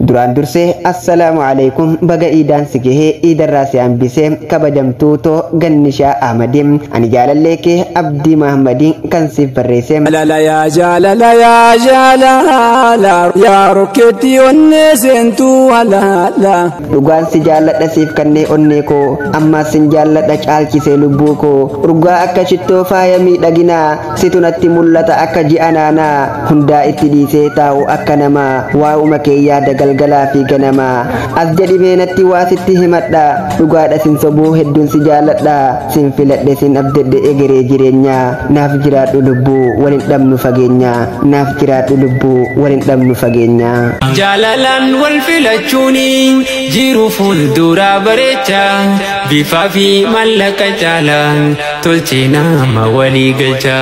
duraan dursee assalaamu alaykum baga iidaan sigehee iidarraa si hambisee kabajamtuutoo gannishaa ahmadiin ani jaalallee kee abdii mahammadii kan siif barreesse jaalala yaa jaalala yaa rokkeetti onnee seentuu halaala dhugaan si jaalladha siif kannee onnee koo ammaas sin jaalladha caalchisee lubbuu koo urgaa akka shittoo faaya miidhaginaa situ natti mul'ata akka ji'a naanaa hundaa itti dhiisee taa'u akka namaa waa'uma kee yaada galgalaa fi ganamaa as jedhi meenatti waa sitti himadha dhugaadha sin sobuu hedduun si jaalladha sin filadhe sin abdedhe egeree jireenyaa naaf jiraadhu lubbuu walin dhabnu fageenyaa naaf jiraadhu lubbuu walin dhabnu fageenyaa jaalalaan wal filachuuni jiru fuuldura bareecha bifaa fi mallaqa caalaan tolchee nama walii galcha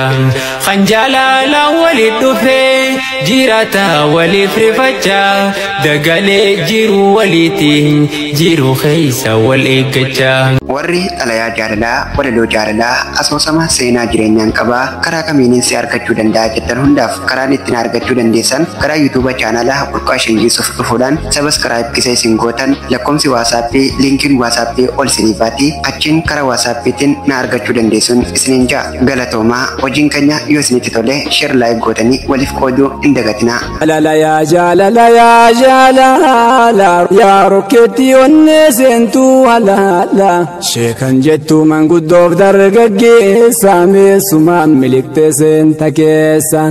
kan jaalalaa waliin dhufee jiraata waliif rifachaa dagalee jiru waliitiin jiru keessa wal eeggachaa warri xalayaa jaalalaa walaloo jaalalaa asoosama seenaa jireenyaan qabaa karaa kamiiniin si argachuu danda'a jettan hundaaf karaan ittiin argachuu dandeessan karaa yuutuuba chaanalaa burqaa shingiisuuf dhufuudhaan sabiskiraayib kisee isin gootan lakkoomsi waasaappii liinkiin waasaappii ol isiniifaati achiin karaa waasaappiitiin na argachuu dandeessuun isiniin ja'a galatoomaa hojiin keenya yoo isinitti tole sheer laayik gootanii waliif qooduu hin dagatinaa jaalala yaa rokkeetti onnee seentuu halaala sheekan jettu manguddoof dargaggeessa meessumaan miliqtee seenta keessa